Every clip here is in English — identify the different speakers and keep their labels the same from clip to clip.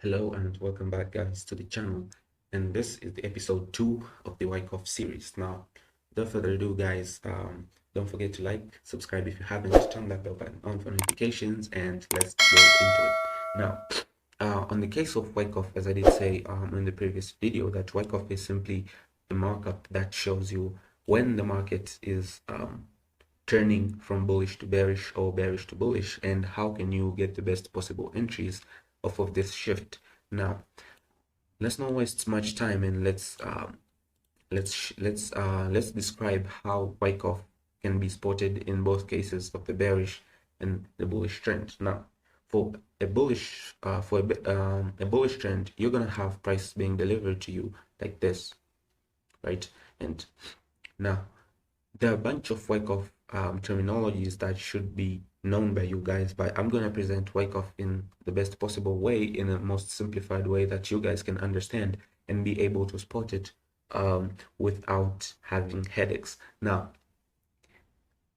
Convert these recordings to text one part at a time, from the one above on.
Speaker 1: Hello and welcome back guys to the channel, and this is the episode 2 of the Wycoff series. Now without further ado guys, don't forget to like, subscribe if you haven't, turn that bell button on for notifications, and let's go into it. Now on the case of Wycoff, as I did say in the previous video, that Wycoff is simply a markup that shows you when the market is turning from bullish to bearish or bearish to bullish, and how can you get the best possible entries off of this shift. Now let's not waste much time, and let's describe how Wyckoff can be spotted in both cases of the bearish and the bullish trend. Now for a bullish trend, you're gonna have prices being delivered to you like this, right? And now there are a bunch of Wyckoff terminologies that should be known by you guys, but I'm going to present Wyckoff in the best possible way, in the most simplified way that you guys can understand and be able to spot it without having headaches. Now,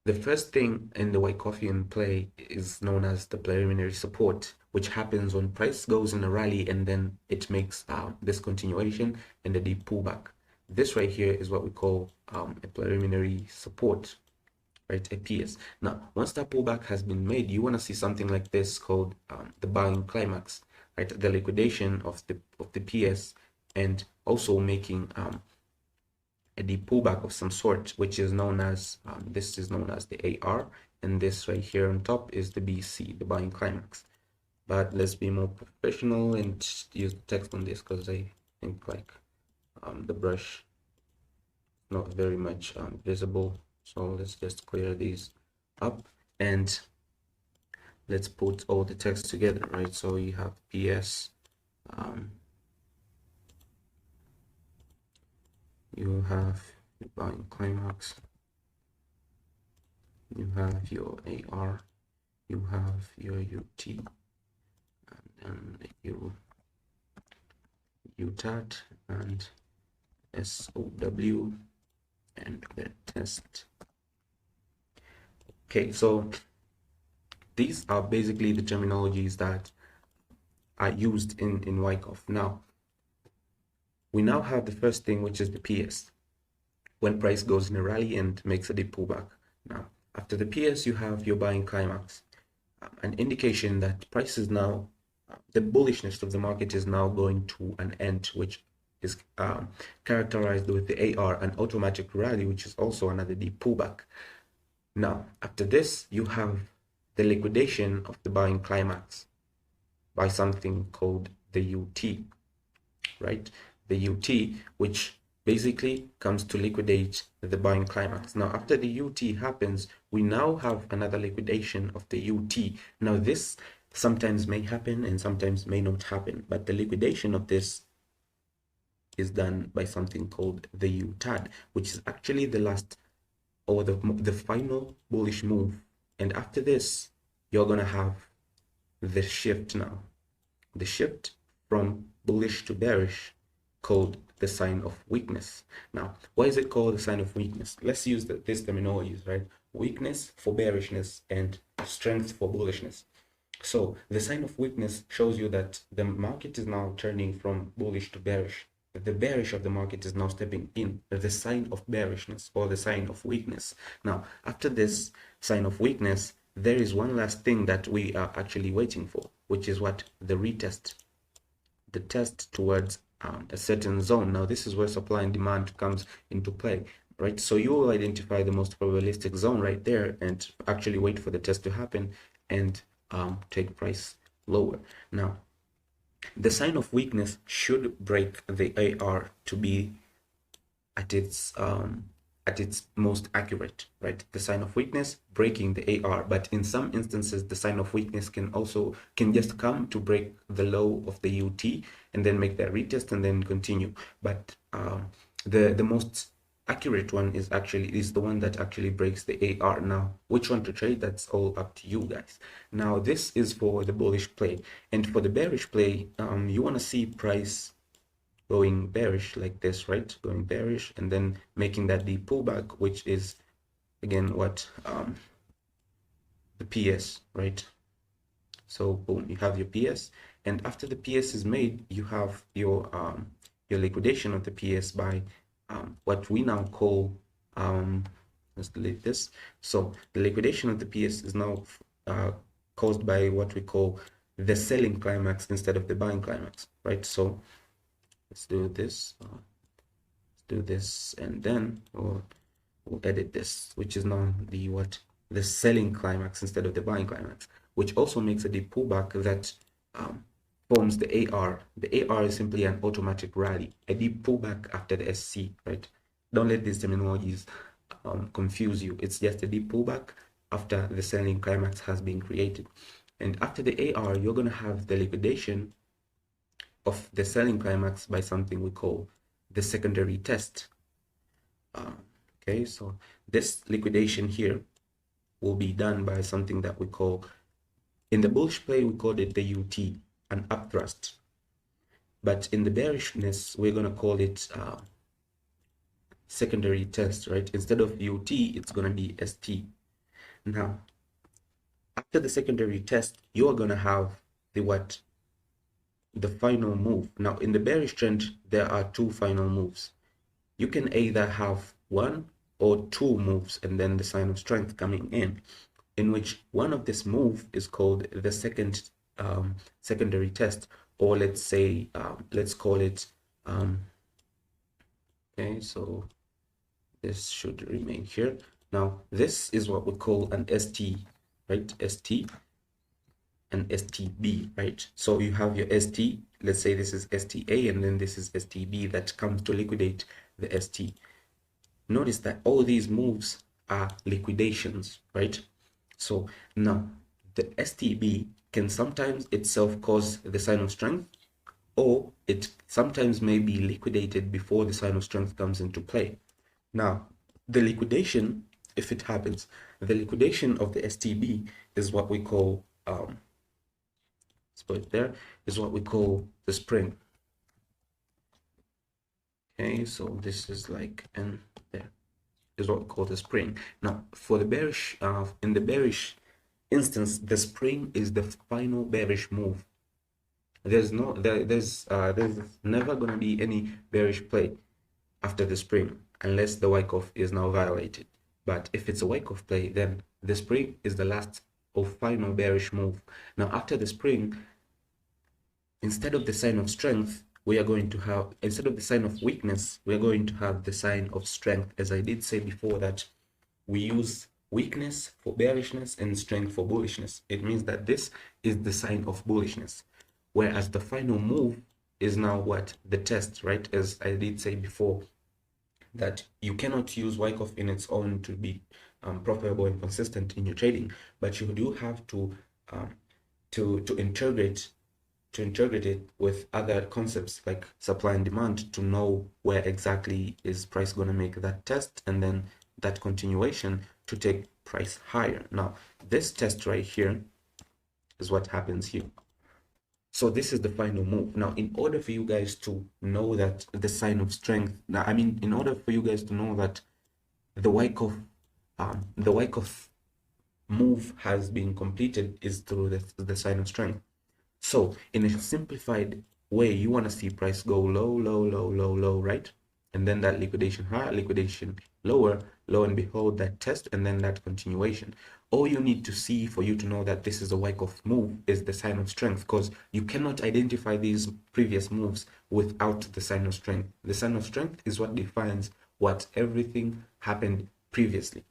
Speaker 1: the first thing in the Wyckoфfian play is known as the preliminary support, which happens when price goes in a rally and then it makes this continuation and a deep pullback. This right here is what we call a preliminary support, right? A PS. Now, once that pullback has been made, you want to see something like this called the buying climax, right? The liquidation of the PS, and also making a deep pullback of some sort, which is known as this is known as the AR, and this right here on top is the BC, the buying climax. But let's be more professional and use the text on this, because I think like the brush not very much visible. So let's just clear these up and let's put all the text together, right? So you have PS, you have your buying climax, you have your AR, you have your UT, and then your UTAT and SOW and the test. Okay, so these are basically the terminologies that are used in Wyckoff. Now, we now have the first thing, which is the PS, when price goes in a rally and makes a deep pullback. Now, after the PS, you have your buying climax, an indication that price is now, the bullishness of the market is now going to an end, which is characterized with the AR, an automatic rally, which is also another deep pullback. Now, after this, you have the liquidation of the buying climax by something called the UT, right? The UT, which basically comes to liquidate the buying climax. Now, after the UT happens, we now have another liquidation of the UT. Now, this sometimes may happen and sometimes may not happen, but the liquidation of this is done by something called the UTAD, which is actually the last or the final bullish move. And after this, you're gonna have the shift now, the shift from bullish to bearish, called the sign of weakness. Now, why is it called the sign of weakness? Let's use this terminologies, right? Weakness for bearishness and strength for bullishness. So the sign of weakness shows you that the market is now turning from bullish to bearish. The bearish of the market is now stepping in, the sign of bearishness or the sign of weakness. Now, after this sign of weakness, there is one last thing that we are actually waiting for, which is what? The retest, the test towards a certain zone. Now, this is where supply and demand comes into play, right? So you will identify the most probabilistic zone right there and actually wait for the test to happen and take price lower. Now, the sign of weakness should break the AR to be at its most accurate, right? The sign of weakness breaking the AR, but in some instances the sign of weakness can just come to break the low of the UT and then make that retest and then continue. But the most accurate one is the one that actually breaks the AR. Now, which one to trade, that's all up to you guys. Now, this is for the bullish play, and for the bearish play, you want to see price going bearish like this, right? Going bearish and then making that deep pullback, which is again what the PS, right? So boom, you have your PS, And after the PS is made, you have your liquidation of the PS by what we now call let's delete this. So the liquidation of the PS is now caused by what we call the selling climax instead of the buying climax, right? So let's do this. Let's do this, and then we'll edit this, which is now the selling climax instead of the buying climax, which also makes a deep pullback that forms the AR. The AR is simply an automatic rally, a deep pullback after the SC, right? Don't let these terminologies confuse you. It's just a deep pullback after the selling climax has been created. And after the AR, you're going to have the liquidation of the selling climax by something we call the secondary test. Okay, so this liquidation here will be done by something that we call, in the bullish play, we called it the UT, an upthrust. But in the bearishness, we're going to call it secondary test, right? Instead of UT, it's going to be ST. Now, after the secondary test, you are going to have the final move. Now, in the bearish trend, there are two final moves. You can either have one or two moves and then the sign of strength coming in which one of this move is called the secondary test, or let's say let's call it okay, so this should remain here. Now this is what we call an ST, right? ST and STB, right? So you have your ST, let's say this is STA, and then this is STB that comes to liquidate the ST. Notice that all these moves are liquidations, right? So now the STB can sometimes itself cause the sign of strength, or it sometimes may be liquidated before the sign of strength comes into play. Now, the liquidation, if it happens, the liquidation of the STB is what we call, let's put it there, is what we call the spring. Okay, so this is like, and there is what we call the spring. Now, for the bearish, in the bearish instance, the spring is the final bearish move. There's never going to be any bearish play after the spring unless the Wycoff is now violated. But if it's a Wycoff play, then the spring is the last or final bearish move. Now, after the spring, instead of the sign of strength, we are going to have, instead of the sign of weakness, we are going to have the sign of strength. As I did say before, that we use weakness for bearishness and strength for bullishness. It means that this is the sign of bullishness, whereas the final move is now what? The test, right? As I did say before, that you cannot use Wycoff in its own to be profitable and consistent in your trading, but you do have to integrate it with other concepts like supply and demand to know where exactly is price going to make that test, and then that continuation to take price higher. Now, this test right here is what happens here. So this is the final move. Now, in order for you guys to know that the sign of strength, now, I mean, in order for you guys to know that the Wycoff move has been completed is through the sign of strength. So in a simplified way, you want to see price go low, low, low, low, low, right? And then that liquidation higher, liquidation lower, lo and behold, that test, and then that continuation. All you need to see for you to know that this is a Wycoff move is the sign of strength, because you cannot identify these previous moves without the sign of strength. The sign of strength is what defines what everything happened previously.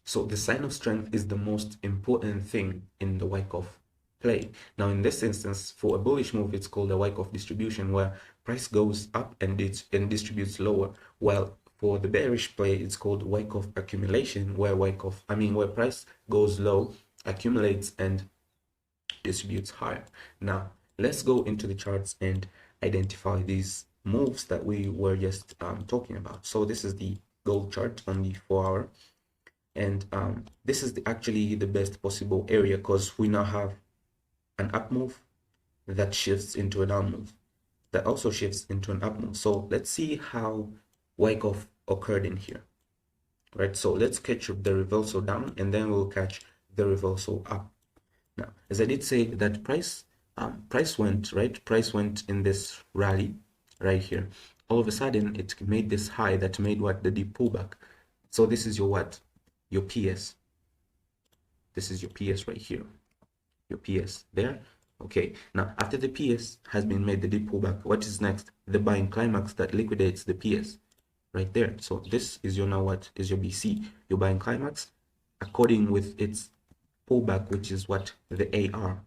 Speaker 1: So the sign of strength is the most important thing in the Wycoff play. Now, in this instance, for a bullish move, it's called a Wycoff distribution, where price goes up and distributes lower, while for the bearish play, it's called Wycoff accumulation, where price goes low, accumulates, and distributes higher. Now, let's go into the charts and identify these moves that we were just talking about. So this is the gold chart on the 4-hour, and this is actually the best possible area, because we now have an up move that shifts into a down move that also shifts into an up move. So let's see how Wycoff occurred in here, right? So let's catch the reversal down, and then we'll catch the reversal up. Now, as I did say, that price price went, right? Price went in this rally right here. All of a sudden, it made this high that made what? The deep pullback. So this is your what? Your PS. This is your PS right here. Your PS there. Okay, now after the PS has been made, the deep pullback, what is next? The buying climax that liquidates the PS right there. So this is your now what is your BC, your buying climax, according with its pullback, which is what? The AR.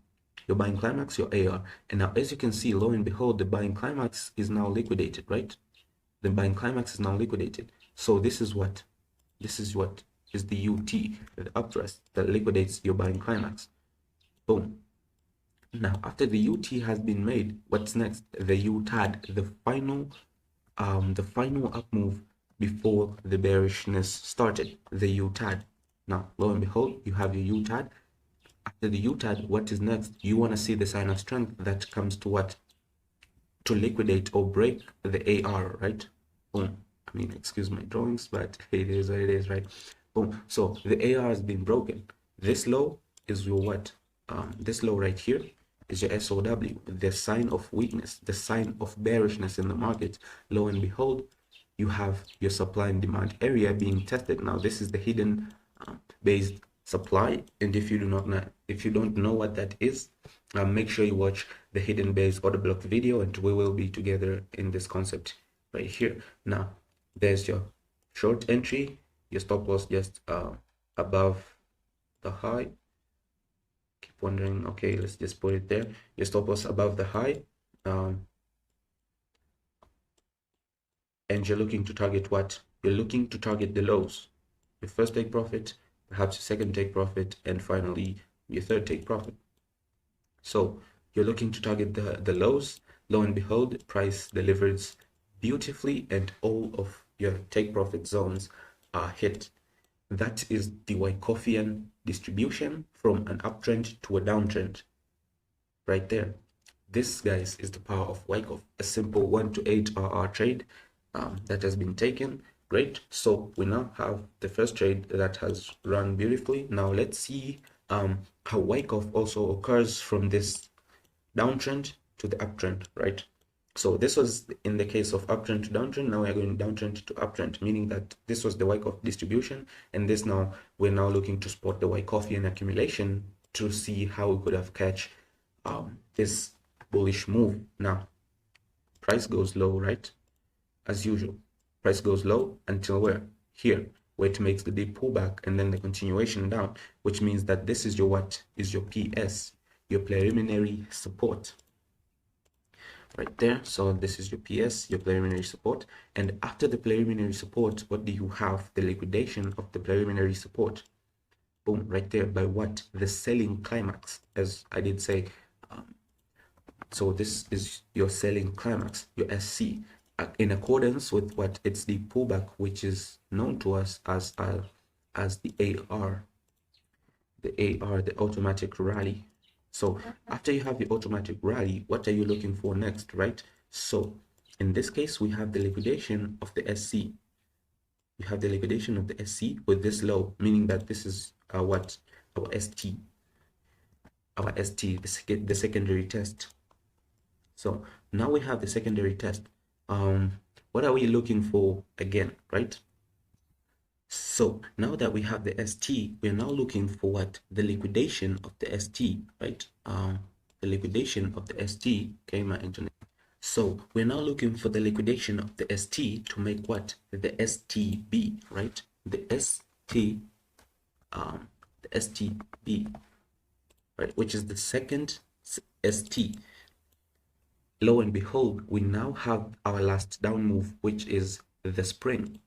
Speaker 1: Your buying climax, your AR. And now as you can see, lo and behold, the buying climax is now liquidated, right? The buying climax is now liquidated. So this is what? This is what is the UT, the upthrust that liquidates your buying climax. Boom. Now, after the UT has been made, what's next? The UTAD, the final up move before the bearishness started, the UTAD. Now, lo and behold, you have your UTAD. After the UTAD, what is next? You want to see the sign of strength that comes to what? To liquidate or break the AR, right? Boom. I mean, excuse my drawings, but it is what it is, right? Boom. So the AR has been broken. This low is your what? This low right here is your SOW, the sign of weakness, the sign of bearishness in the market. Lo and behold, you have your supply and demand area being tested. Now, this is the hidden based supply, and if you don't know what that is, make sure you watch the hidden base order block video, and we will be together in this concept right here. Now, there's your short entry, your stop loss just above the high. Keep wondering, okay, let's just put it there. Your stop loss above the high, and you're looking to target what? You're looking to target the lows. Your first take profit, perhaps your second take profit, and finally your third take profit. So you're looking to target the lows. Lo and behold, price delivers beautifully, and all of your take profit zones are hit. That is the Wycoffian distribution from an uptrend to a downtrend right there. This, guys, is the power of Wyckoff, a simple 1 to 8 RR trade that has been taken. Great. So we now have the first trade that has run beautifully. Now let's see how Wyckoff also occurs from this downtrend to the uptrend, right? So this was in the case of uptrend to downtrend. Now we're going downtrend to uptrend, meaning that this was the Wyckoff distribution, and this now we're now looking to spot the Wycoffian accumulation to see how we could have catch this bullish move. Now price goes low, right? As usual, price goes low until where? Here, where it makes the deep pullback and then the continuation down, which means that this is your what? Is your PS, your preliminary support right there. So this is your PS, your preliminary support, and after the preliminary support, what do you have? The liquidation of the preliminary support. Boom, right there. By what? The selling climax, as I did say. So this is your selling climax, your SC, in accordance with what? It's the pullback, which is known to us as the AR, the automatic rally. So after you have the automatic rally, what are you looking for next, right? So in this case, we have the liquidation of the SC. You have the liquidation of the SC with this low, meaning that this is what? Our ST, the secondary test. So now we have the secondary test. What are we looking for again, right? So now that we have the ST, we're now looking for what? The liquidation of the ST, right? The liquidation of the ST. Okay, my internet. So we're now looking for the liquidation of the ST to make what? The STB, right? The STB, right? Which is the second ST. Lo and behold, we now have our last down move, which is the spring.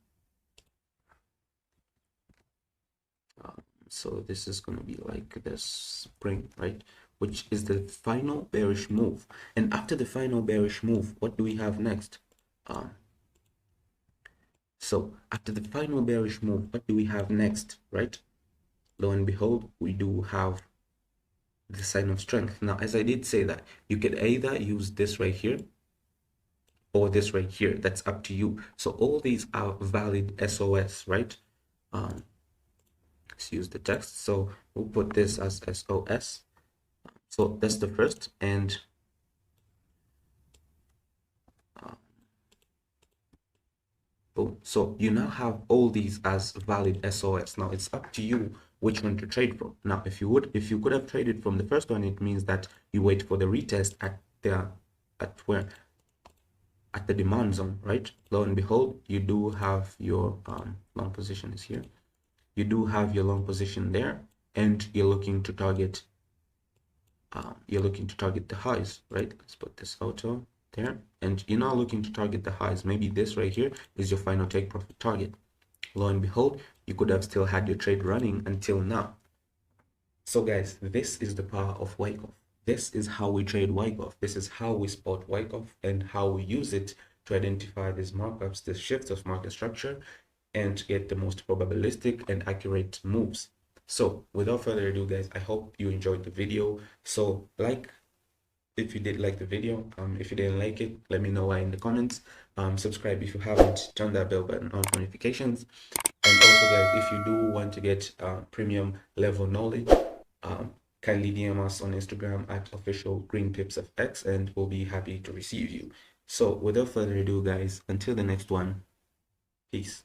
Speaker 1: So this is going to be like this spring, right? Which is the final bearish move. And after the final bearish move, what do we have next? So after the final bearish move, what do we have next, right? Lo and behold, we do have the sign of strength. Now, as I did say that, you could either use this right here or this right here. That's up to you. So all these are valid SOS, right? Let's use the text. So we'll put this as SOS. So that's the first. And boom. So you now have all these as valid SOS. Now it's up to you which one to trade from. Now, if you could have traded from the first one, it means that you wait for the retest at the demand zone, right? Lo and behold, you do have your long position is here. You do have your long position there, and you're looking to target the highs, right? Let's put this auto there, and you're now looking to target the highs. Maybe this right here is your final take profit target. Lo and behold, you could have still had your trade running until now. So guys, this is the power of Wycoff. This is how we trade Wycoff. This is how we spot Wycoff and how we use it to identify these markups, the shifts of market structure, and get the most probabilistic and accurate moves. So without further ado, guys, I hope you enjoyed the video. So if you did like the video, if you didn't like it, let me know why in the comments. Subscribe if you haven't, turn that bell button on for notifications. And also guys, if you do want to get premium level knowledge, kindly DM us on Instagram at officialgreenpipsfx, and we'll be happy to receive you. So without further ado, guys, until the next one, peace.